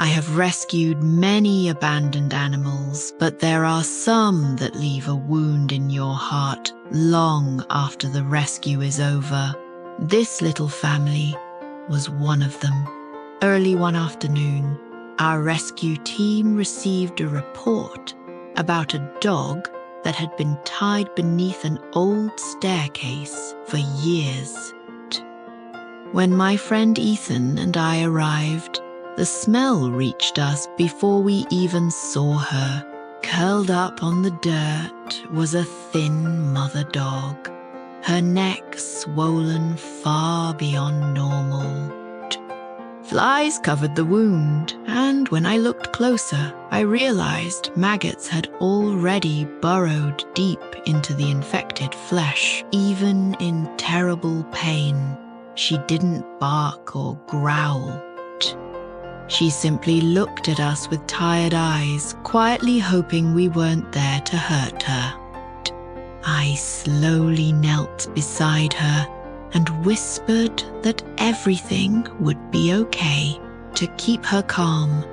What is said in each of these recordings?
I have rescued many abandoned animals, but there are some that leave a wound in your heart long after the rescue is over. This little family was one of them. Early one afternoon, our rescue team received a report about a dog that had been tied beneath an old staircase for years. When my friend Ethan and I arrived, the smell reached us before we even saw her. Curled up on the dirt was a thin mother dog, her neck swollen far beyond normal. Flies covered the wound, and when I looked closer, I realized maggots had already burrowed deep into the infected flesh. Even in terrible pain, she didn't bark or growl. She simply looked at us with tired eyes, quietly hoping we weren't there to hurt her. I slowly knelt beside her and whispered that everything would be okay. To keep her calm,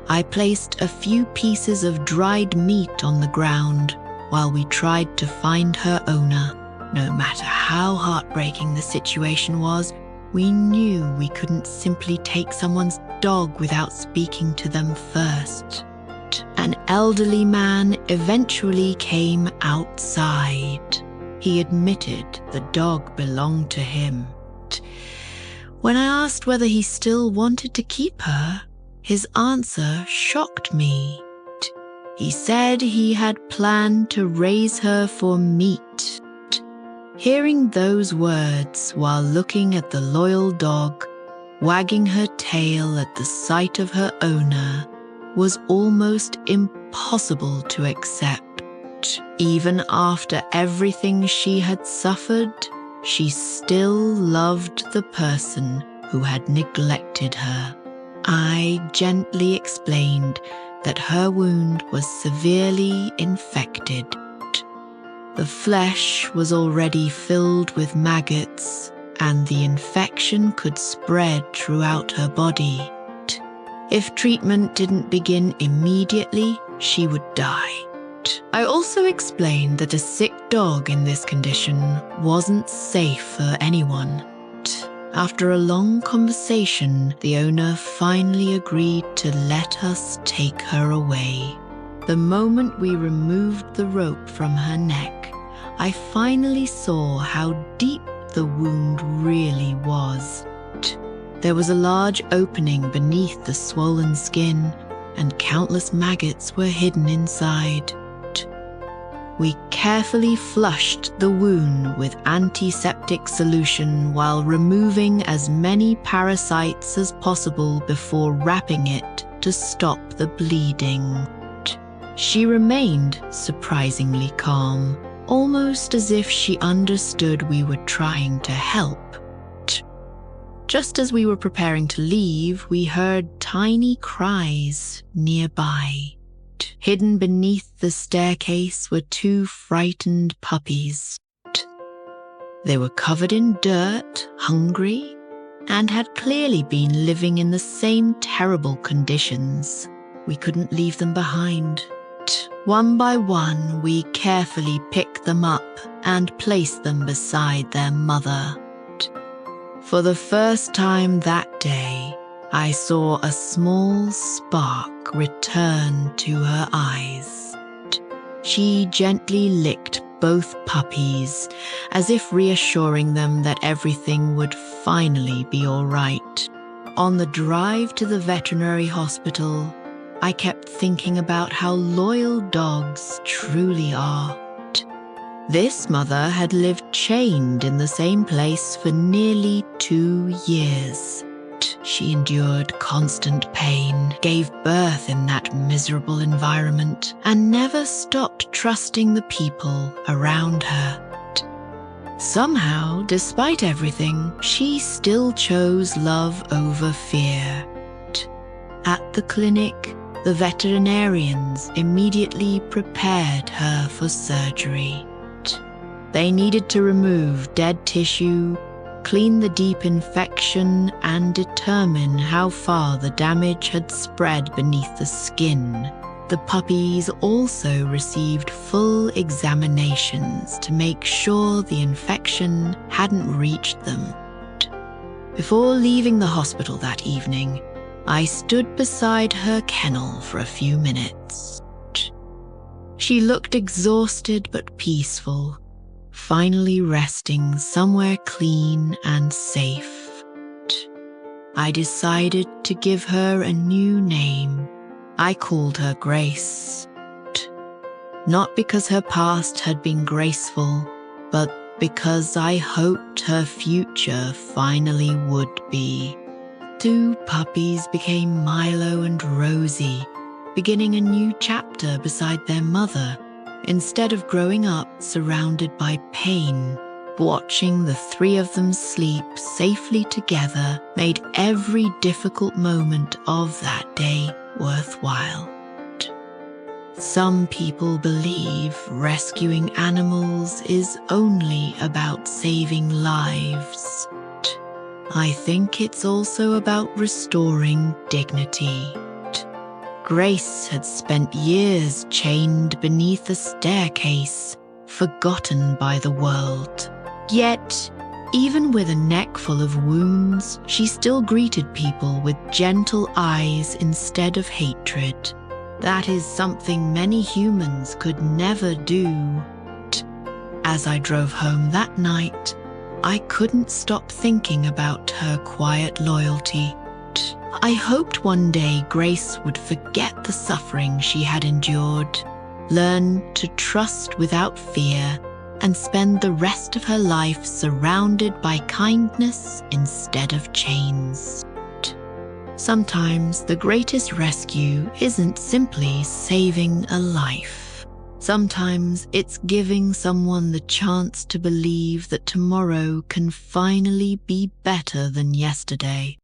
I placed a few pieces of dried meat on the ground while we tried to find her owner. No matter how heartbreaking the situation was, we knew we couldn't simply take someone's dog without speaking to them first. An elderly man eventually came outside. He admitted the dog belonged to him. When I asked whether he still wanted to keep her, his answer shocked me. He said he had planned to raise her for meat. Hearing those words while looking at the loyal dog, wagging her tail at the sight of her owner, was almost impossible to accept. Even after everything she had suffered, she still loved the person who had neglected her. I gently explained that her wound was severely infected. The flesh was already filled with maggots, and the infection could spread throughout her body. If treatment didn't begin immediately, she would die. I also explained that a sick dog in this condition wasn't safe for anyone. After a long conversation, the owner finally agreed to let us take her away. The moment we removed the rope from her neck, I finally saw how deep the wound really was. There was a large opening beneath the swollen skin, and countless maggots were hidden inside. We carefully flushed the wound with antiseptic solution while removing as many parasites as possible before wrapping it to stop the bleeding. She remained surprisingly calm, almost as if she understood we were trying to help. Just as we were preparing to leave, we heard tiny cries nearby. Hidden beneath the staircase were two frightened puppies. They were covered in dirt, hungry, and had clearly been living in the same terrible conditions. We couldn't leave them behind. One by one, we carefully picked them up and placed them beside their mother. For the first time that day, I saw a small spark return to her eyes. She gently licked both puppies, as if reassuring them that everything would finally be all right. On the drive to the veterinary hospital, I kept thinking about how loyal dogs truly are. This mother had lived chained in the same place for nearly 2 years. She endured constant pain, gave birth in that miserable environment, and never stopped trusting the people around her. Somehow, despite everything, she still chose love over fear. At the clinic, the veterinarians immediately prepared her for surgery. They needed to remove dead tissue, clean the deep infection and determine how far the damage had spread beneath the skin. The puppies also received full examinations to make sure the infection hadn't reached them. Before leaving the hospital that evening, I stood beside her kennel for a few minutes. She looked exhausted but peaceful, finally resting somewhere clean and safe. I decided to give her a new name. I called her Grace. Not because her past had been graceful, but because I hoped her future finally would be. 2 puppies became Milo and Rosie, beginning a new chapter beside their mother. Instead of growing up surrounded by pain, watching the 3 of them sleep safely together made every difficult moment of that day worthwhile. Some people believe rescuing animals is only about saving lives. I think it's also about restoring dignity. Grace had spent years chained beneath a staircase, forgotten by the world. Yet, even with a neck full of wounds, she still greeted people with gentle eyes instead of hatred. That is something many humans could never do. As I drove home that night, I couldn't stop thinking about her quiet loyalty. I hoped one day Grace would forget the suffering she had endured, learn to trust without fear, and spend the rest of her life surrounded by kindness instead of chains. Sometimes the greatest rescue isn't simply saving a life. Sometimes it's giving someone the chance to believe that tomorrow can finally be better than yesterday.